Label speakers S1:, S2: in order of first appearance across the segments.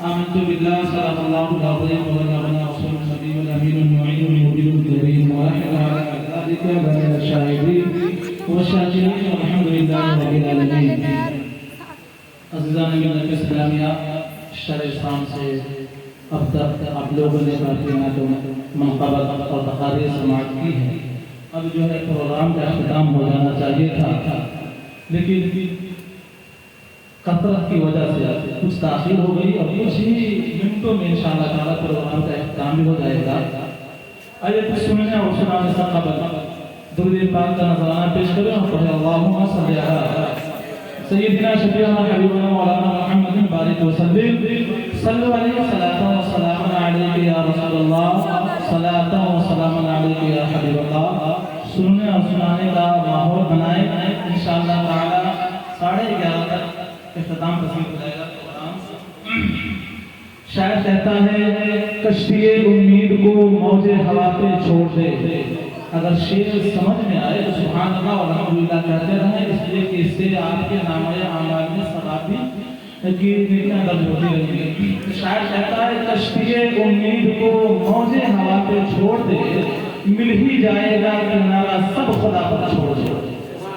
S1: آمنت بالله صدق الله العظيم وبلغنا رسول النبي الأمين المعين المبين الكريم ونحن على ذلك من الشاهدين والشاكرين والحمد لله رب العالمين. عزیزان ملت اسلامیہ، شرع اسلام سے اب تک آپ لوگوں نے کافی منقبت اور تقاریر سماعت کی ہے. اب جو ہے پروگرام کا اختتام ہو جانا چاہیے تھا، لیکن کثرت کی وجہ سے کچھ تاخیر ہو گئی اور کچھ ہی منٹوں میں انشاءاللہ تعالیٰ پروگرام کا اختتام بھی ہو جائے گا. آئیے کچھ سننے اور سنانے سے قبل درود پاک کا نذرانہ پیش کریں اور پڑھیں اللہم صلی علی سیدنا شفیعنا حبیبنا مولانا محمد بارک وسلم صلو علیہ صلاۃ و سلام علیک یا رسول اللہ صلاۃ و سلام علیک یا حبیب اللہ. سننے اور سنانے کا ماحول بنائیں، انشاءاللہ تعالی 11:30 تک اختتام پسند ہو جائے گا پروگرام. شاعر کہتا ہے کشتی امید کو موج ہوا پہ چھوڑ دے. اگر شعر سمجھ میں آئے تو سبحان اللہ اور الحمدللہ کہتے رہیں، اس لیے کہ اس سے آپ کے نامہ اعمال میں ثوابی کی نیکیاں درج ہوتی رہیں گی. شاعر کہتا ہے کشتی امید کو موج ہوا پہ چھوڑ دے، مل ہی جائے گا کنارہ سب خدا پر چھوڑ دے.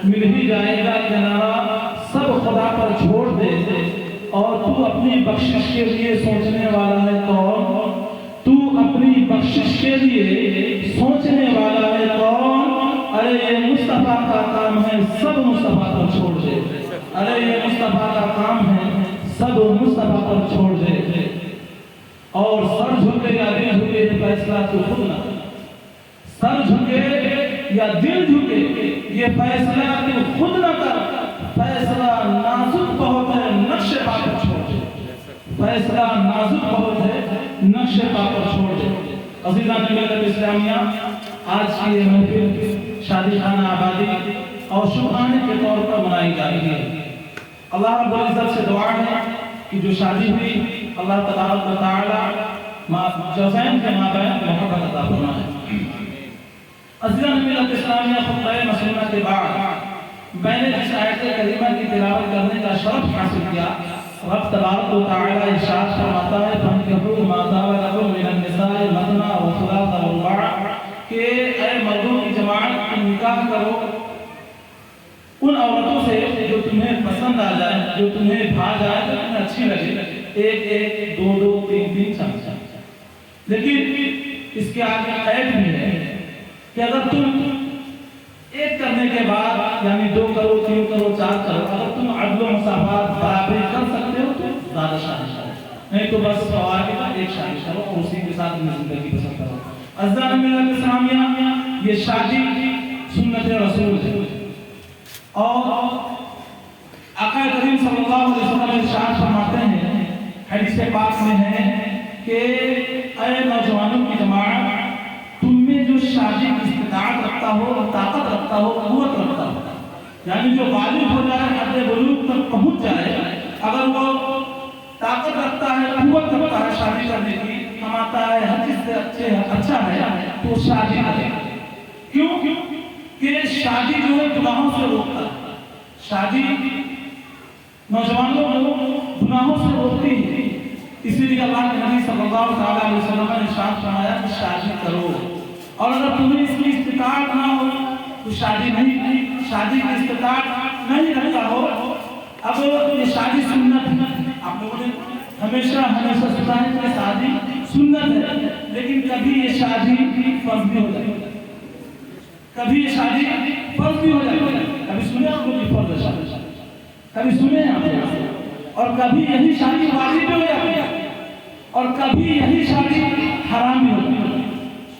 S1: مل ہی جائے گا کنارہ سب خدا پر چھوڑ دے. اور تو اپنی بخشش کے لیے سوچنے والا ہے کون؟ تو اپنی بخشش کے لیے سوچنے والا ہے کون؟ ارے یہ مصطفیٰ کا کام ہے سب مصطفیٰ پر چھوڑ دے. ارے یہ مصطفیٰ کا کام ہے سب مصطفیٰ پر چھوڑ دے. اور سر جھکے یا دل جھکے یہ فیصلہ تو خود نہ کر. سر جھکے یا دل جھکے یہ فیصلہ تو خود نہ کر. فیصلہ نازک بہت ہے نقش پا پر چھوڑ دے. فیصلہ نازک بہت ہے نقش پا پر چھوڑ دے. عزیزان ملت اسلامیہ، آج کی یہ محفل شادی خانہ آبادی اور شکرانے کے طور پر منائی جا رہی ہے. اللہ رب العزت سے دعا ہے کہ جو شادی ہوئی اللہ تبارک و تعالی جوزین کے مابین محبت عطا فرمائے. عزیزان ملت اسلامیہ، خطبہ مسنونہ کے بعد میں نے جس آیت کریمہ کی تلاوت کرنے کا شرف حاصل کیا، رب تبارک و تعالی ارشاد فرماتا ہے فَانكِحُوا مَا طَابَ لَكُم مِّنَ النِّسَاءِ مَثْنَىٰ وَثُلَاثَ وَرُبَاعَ، کہ اے مردوں کی جماعت نکاح کرو ان عورتوں سے جو تمہیں پسند آ جائے، جو تمہیں بھا جائے، جو تمہیں اچھی لگے. 1 1 2 2 3 3 4. لیکن اس کے آگے قید بھی ہے کہ اگر تم ایک کرنے کے بعد یعنی 2 کرو 3 کرو 4 کرو، اگر تم عدل و مساوات برابری کر سکتے ہو تو زیادہ شادی کرو، نہیں تو بس فواہد کا ایک شادی کرو اور اسی کے ساتھ اپنی زندگی بسر کرو. عزیزان ملت اسلامیہ، یہ شادی سنت رسول ہے. اور آقا کریم صلی اللہ علیہ وسلم ارشاد فرماتے ہیں، حدیث پاک میں ہے کہ اے نوجوانوں کی جماعت، تم میں جو شادی کی استطاعت رکھتا ہو، طاقت رکھتا ہو، قوت رکھتا ہو، یعنی جو بالغ ہو جائے، حد بلوغ تک پہنچ جائے، اگر وہ طاقت رکھتا ہے، قوت رکھتا ہے شادی کرنے کی، کماتا ہے، ہر چیز سے اچھا ہے، تو شادی کرے. کیوں؟ کہ شادی جو ہے گناہوں سے روکتا ہے. شادی نوجوانوں کو گناہوں سے روکتی ہے. اسی لیے اللہ کے نبی صلی اللہ علیہ وسلم نے ارشاد فرمایا کہ شادی کرو. اور اگر تمہیں اس کی استطاعت نہ ہو تو شادی کی استطاعت نہیں رکھتا ہو. اب یہ شادی سنت ہے، آپ لوگوں نے ہمیشہ سنا ہے کہ شادی سنت ہے، لیکن کبھی یہ شادی فرض بھی ہو جاتی ہے. کبھی یہ شادی فرض بھی ہو جاتی ہے. کبھی سنے آپ کو فرض ہے شادی، کبھی سنے آپ کو، اور کبھی یہی شادی واجب بھی ہو جاتی ہے، اور کبھی یہی شادی حرام بھی ہوتی ہے.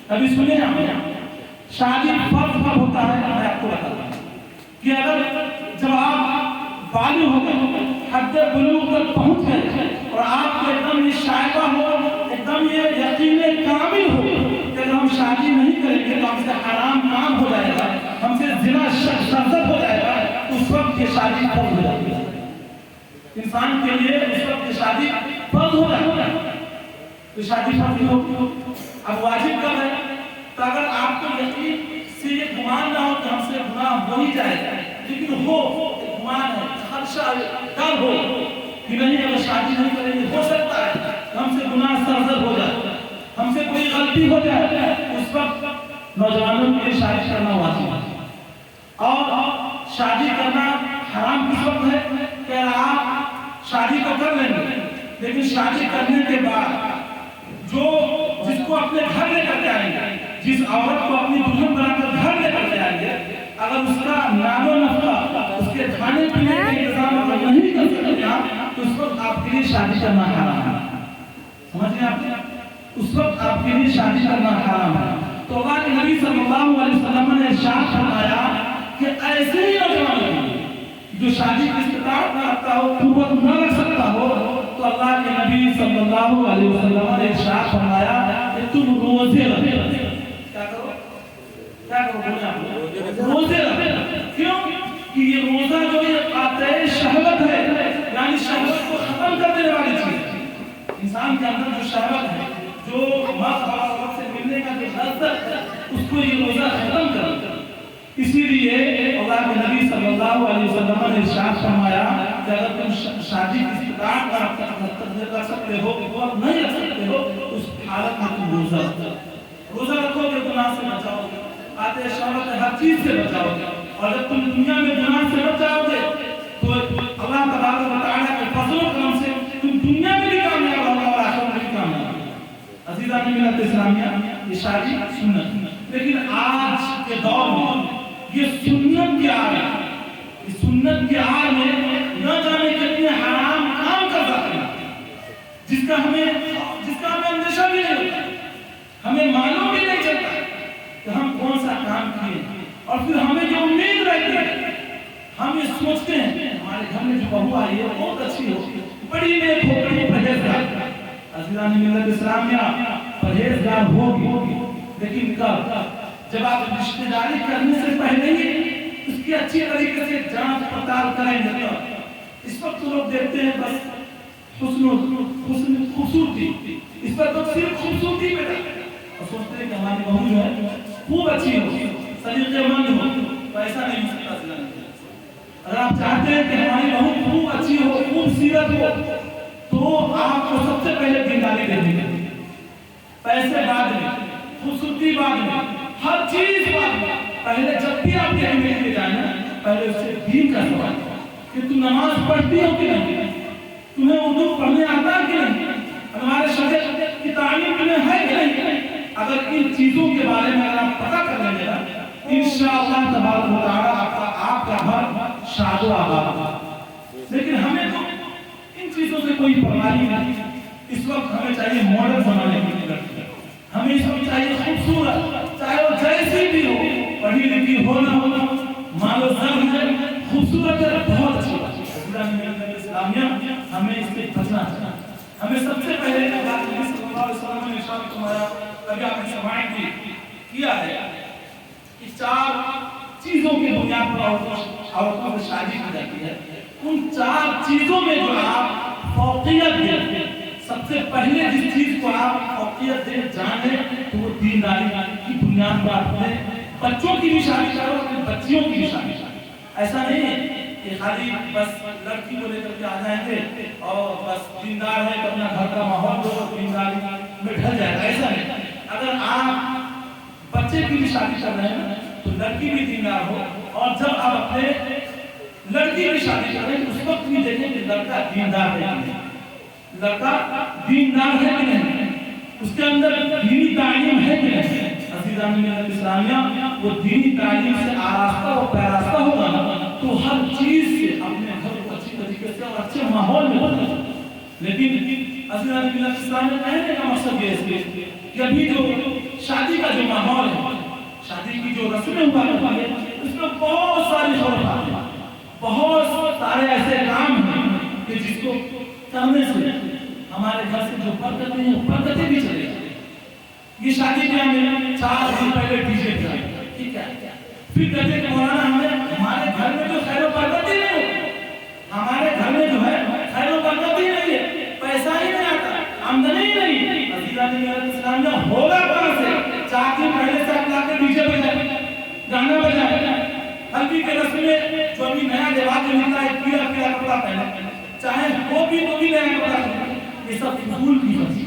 S1: کبھی سنے آپ شادی فرض کب ہوتا ہے؟ میں آپ کو بتاتا ہوں کہ اگر جب آپ بالغ ہو گئے، حد بلوغ تک پہنچ گئے، اور آپ کو ایک دم یہ شائبہ ہو، ایک دم یہ یقین کامل ہو کہ اگر ہم شادی نہیں کریں گے تو ہم سے حرام کام ہو جائے گا، ہم سے زنا شرزت ہو جائے گا، اس وقت یہ شادی فرض ہو جاتی ہے. انسان کے لیے اس وقت یہ شادی فرض ہو جاتی ہے. تو شادی فرض ہوگی. اب واجب کب ہے؟ تو اگر آپ کو یقین سے یہ گمان نہ ہو کہ ہم سے گناہ ہو ہی جائے گا، لیکن ہو گمان ہے، خدشہ ڈر ہو کہ نہیں اگر شادی نہیں کریں گے ہو سکتا ہے غلطی ہو جائے اس وقت نوجوانوں کے لیے شادی کرنا واجب ہے، اور شادی کرنا حرام کس وقت ہے کہ آپ شادی تو کر لیں گے لیکن شادی کرنے کے بعد جس کو اپنے گھر لے کر کے آئیں گے، جس عورت کو اپنی دلہن بنا کر گھر لے کر کے آئیں گے، اگر اس کا نام و نفقہ اس کے کھانے پینے کا انتظام اگر نہیں کر سکتے آپ تو اس وقت آپ کے لیے شادی کرنا حرام ہے۔ سمجھ گئے آپ؟ اس وقت آپ کے لیے شادی کرنا حرام ہے۔ تو اللہ کے نبی صلی اللہ علیہ وسلم نے ارشاد فرمایا کہ ایسے ہی نوجوان جو شادی کی استطاعت نہ رکھتا ہو، قوت نہ رکھ سکتا ہو، تو اللہ کے نبی صلی اللہ علیہ وسلم نے ارشاد فرمایا کہ تم روزے رکھو۔ کیا کرو؟ کیا کرو؟ روزے رکھو۔ کیوں؟ کہ یہ روزہ جو یہ قاطع شہوت ہے، یعنی شہوت کو ختم کر دینے والی چیز، انسان کے اندر جو شہوت ہے، جو مرد اور عورت سے ملنے کا جو لذت ہے، اس کو یہ روزہ ختم کر۔ اسی لیے اللہ کے نبی صلی اللہ علیہ وسلم نے ارشاد فرمایا کہ اگر تم شادی کی استطاعت رکھ سکتے ہو اور نہیں رکھ سکتے ہو اس حالت میں تم روزہ رکھو گے، گناہ سے بچاؤ گے، قاطع شہوت ہر چیز سے بچاؤ گے، اور جب تم دنیا میں گناہ سے بچ جاؤ گے تو اللہ تبارک و تعالیٰ کے فضل و کرم سے تم دنیا میں بھی کامیاب ہوگا اور آخرت میں بھی کامیاب ہوگا۔ عزیزان ملت اسلامیہ، یہ شادی سنت، لیکن آج کے دور میں یہ سنت کی آڑ ہے، یہ سنت کی آڑ میں نہ جانے کتنے حرام کام کر سکتے ہیں جس کا ہمیں اندیشہ بھی نہیں ہوتا، ہمیں معلوم بھی نہیں چلتا کہ ہم کون سا کام کیے، اور پھر ہمیں جو امید رہتی ہے ہم یہ سوچتے ہیں ہمارے گھر میں جو بہو آئی ہے بہت اچھی ہو، بڑی نیک ہو، بڑی پرہیزگار۔ عزیزان ملت اسلامیہ، پرہیزگار ہوگی لیکن کب؟ جب آپ رشتہ داری کرنے سے پہلے ہی اس کی اچھی طریقے سے جانچ پڑتال کریں گے۔ اس وقت تو لوگ دیکھتے ہیں بس حسن خوبصورتی، اس پر تو صرف خوبصورتی پہ اور سوچتے ہیں کہ ہماری بہو جو ہے خوب اچھی ہو، سلیقے مند ہو، تو ایسا نہیں ہو سکتا۔ اگر آپ چاہتے ہیں کہ ہماری بہو خوب اچھی ہو، خوب سیرت ہو، تو آپ کو سب سے پہلے دینداری دینی ہے، پیسے بعد میں، خوبصورتی بعد میں، ہر چیز بعد میں۔ پہلے جب بھی آپ کے اہمیت کے جائیں پہلے اس سے دین کا سوال کہ تم نماز پڑھتی ہو کہ نہیں، تمہیں اردو پڑھنے آتا ہے کہ نہیں، ہمارے شریعت کی تعلیم تمہیں ہے کہ نہیں۔ اگر ان چیزوں کے بارے میں اگر آپ پتہ کر لیں گے انشاءاللہ تبارک و تعالیٰ آپ کا گھر شاد و آباد ہوگا۔ لیکن ہمیں تو ان چیزوں سے کوئی پرواہ نہیں۔ اس وقت ہمیں چاہیے ماڈل زمانے کی لڑکی، ہمیں اس وقت چاہیے خوبصورت، چاہے وہ جیسی بھی ہو، پڑھی لکھی ہو نہ ہو، مال و زر ہے، خوبصورت ہے، بہت اچھی بات ہے۔ اسلامیہ ہمیں اس سے بچنا چاہیے۔ ہمیں سب سے پہلے اللہ کے نبی صلی اللہ علیہ وسلم نے ارشاد فرمایا، کبھی آپ نے سماعت بھی کیا ہے کہ 4 چیزوں کی بنیاد پر عورتوں سے شادی کی جاتی ہے۔ ان 4 چیزوں میں جو آپ فوقیت دیتے، سب سے پہلے جس چیز کو آپ فوقیت دے جانے تو وہ دینداری کی بنیاد پر اپنے بچوں کی بھی شادی کرو، اپنے بچیوں کی بھی شادی کرو۔ ایسا نہیں ہے کہ خالی بس لڑکی کو لے کر کے آ جائیں گے اور بس دیندار ہے تو اپنا گھر کا ماحول دو دینداری میں ڈھل جائے گا، ایسا نہیں۔ اگر آپ بچے کی بھی شادی کر رہے ہیں تو لڑکی بھی دیندار ہو، اور جب آپ اپنے لڑکی کی شادی کر رہے ہیں اس وقت بھی دیکھیں کہ لڑکا دیندار ہے کہ نہیں، لڑکا دیندار ہے کہ نہیں، اس کے اندر دینی تعلیم ہے کہ نہیں۔ عزیزان ملت اسلامیہ، وہ دینی تعلیم سے آراستہ و پیراستہ ہوگا تو ہر چیز سے اپنے گھر کو اچھی طریقے سے اور اچھے ماحول میں ہوگا۔ لیکن عزیزان ملت اسلامیہ کہنے کا مقصد یہ ہے کہ ابھی جو شادی کا جو ماحول ہے، شادی کی جو رسمیں ہوا کرتی ہے، اس میں بہت ساری خرافات ہیں، بہت سارے ایسے کام ہیں کہ جس کو کرنے سے ہمارے گھر سے جو برکتیں ہیں برکتیں بھی چلے جائیں۔ یہ شادی بیاہ میں 4 دن پہلے ڈی جے بجائے، ٹھیک ہے، پھر کہتے کہ مولانا ہمارے گھر میں جو خیر و برکت ہی نہیں ہے، ہمارے گھر میں جو ہے خیر و برکت ہی نہیں ہے، پیسہ ہی نہیں آتا، آمدنی ہی نہیں۔ عزیزان ملت اسلامیہ، ہوگا کہاں سے؟ 4 دن پہلے سے آپ لا کے ڈی جے بجائے، گانا بجائے، ہلدی کے رسم میں جو ابھی نیا لباس ملتا ہے پیلا پیلا کپڑا پہنے، چاہے وہ بھی نیا کپڑا پہنے، یہ سب فضول کی باتیں،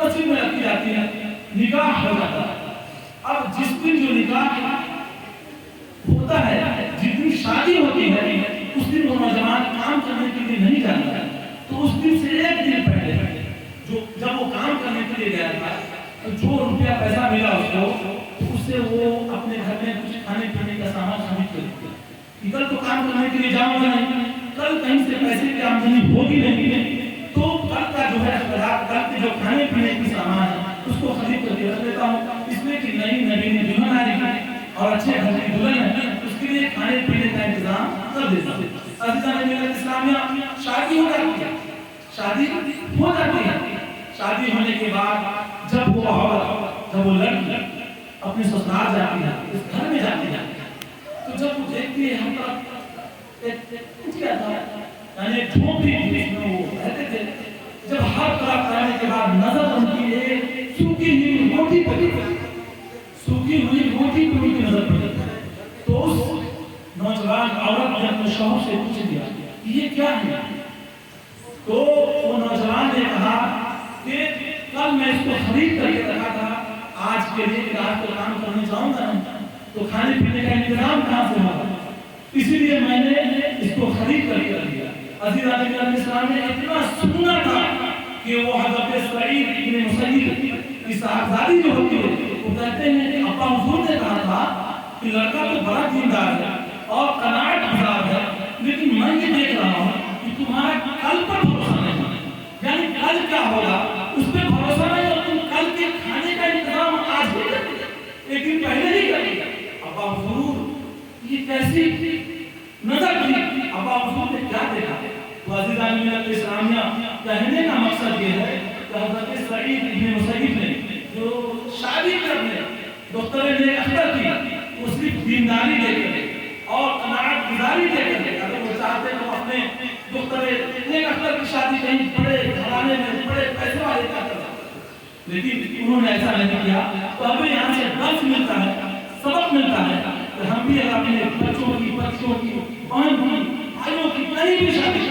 S1: مسجد میں رکھی جاتی ہے، نکاح ہو جاتا ہے۔ اب جس دن جو نکاح ہوتا ہے، جس دن شادی ہوتی ہے، اس دن وہ نوجوان کام کرنے کے لیے نہیں جاتا ہے، تو اس دن سے ایک دن پہلے جب وہ کام کرنے کے لیے گیا تھا، جو روپیہ پیسہ ملا اس کو، اس سے وہ اپنے گھر میں کچھ کھانے پینے کا سامان خرید کر دیا کہ کل تو کام کرنے کے لیے جاؤں گا نہیں، کل کہیں سے پیسے کی آمدنی ہوگی نہیں، تو کل کا جو ہے کل کے جو کھانے پینے کی سامان ہے اس کو خرید کر کے رکھ لیتا ہوں، اس لیے کہ نئی نبی نے دلہن آ رہی ہے اور اچھے گھر کی دلہن ہے، اس کے لیے کھانے پینے کا انتظام کر دیتا ہوں۔ عزیزان ملت اسلامیہ، شادی ہو جاتی ہے، شادی ہو جاتی ہے، شادی ہونے کے بعد جب وہ عورت، جب وہ لڑکی اپنے سسرال جاتی ہے، اس گھر میں جاتی ہے، تو جب وہ دیکھتی ہے ہم طرف ایک کیا تھا، یعنی جھونپڑی تھی، جس میں وہ رہتے تھے، جب ہر طرف جانے کے بعد نظر ان کی ایک سوکھی ہوئی روٹی پڑی، سوکھی ہوئی روٹی پڑی کی نظر پڑی، تو اس نوجوان عورت نے اپنے شوہر سے پوچھ دیا یہ کیا ہے؟ تو وہ نوجوان نے کہا کہ کل میں اس کو خرید کر کے رکھا تھا، آج کے لیے رات کو کام کرنے جاؤں گا تو کھانے پینے کا انتظام کہاں سے ہوگا، اسی لیے میں نے اس کو خرید کر کے رکھ دیا۔ عزیزان علیہ السلام نے اتنا سنا تھا کہ وہ حضرت سعید ابن مسیب کی صاحبزادی جو ہوتی ہے، وہ کہتے ہیں کہ ابا حضور نے کہا تھا کہ لڑکا تو بڑا دیندار ہے اور قناعت گزار ہے، لیکن میں یہ دیکھ رہا ہوں کہ تمہارا کل پر بھروسہ نہیں، یعنی کل کیا ہوگا اس پہ بھروسہ نہیں، اور تم کل کے کھانے کا انتظام آج ہی کرتے ایک دن پہلے ہی کرتے۔ ابا حضور یہ کیسی نظر تھی، ابا حضور نے کیا دیکھا؟ تو عزیزان ملت اسلامیہ، کہنے کا مقصد یہ ہے کہ حضرت سعید ابن مسیب نے جو شادی کرنے دختر نے اختر کی، وہ صرف دینداری دے کر اور قناعت گزاری دے کر، اگر وہ چاہتے تو اپنے دختر نے اختر کی شادی کہیں بڑے گھرانے میں بڑے پیسے والے کا کرتے، لیکن انہوں نے ایسا نہیں کیا۔ تو ہمیں یہاں سے درس ملتا ہے، سبق ملتا ہے کہ ہم بھی اپنے بچوں کی بہن بھائیوں کی کہیں بھی شادی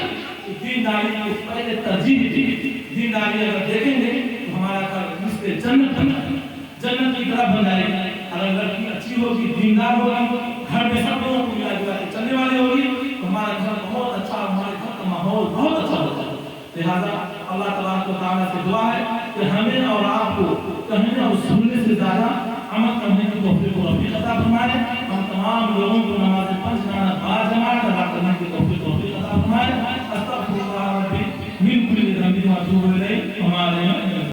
S1: دینداری کو پہلے ترجیح دی۔ دینداری اگر دیکھیں گے تو ہمارا گھر اس سے جنت کی طرف بن جائے گا۔ اگر لڑکی اچھی ہوگی، دیندار ہوگی، گھر میں سب لوگوں کو ملا جلا کے چلنے والے ہوگی تو ہمارا گھر بہت اچھا، ہمارے گھر کا ماحول بہت اچھا ہوگا۔ لہٰذا اللہ تبارک و تعالیٰ سے دعا ہے کہ ہمیں اور آپ کو کہنے اور سننے سے زیادہ عمل کرنے کی توفیق و رفیق عطا فرمائے۔ ہم تمام لوگوں کو نماز 5 با جماعت ادا کرنے کی توفیق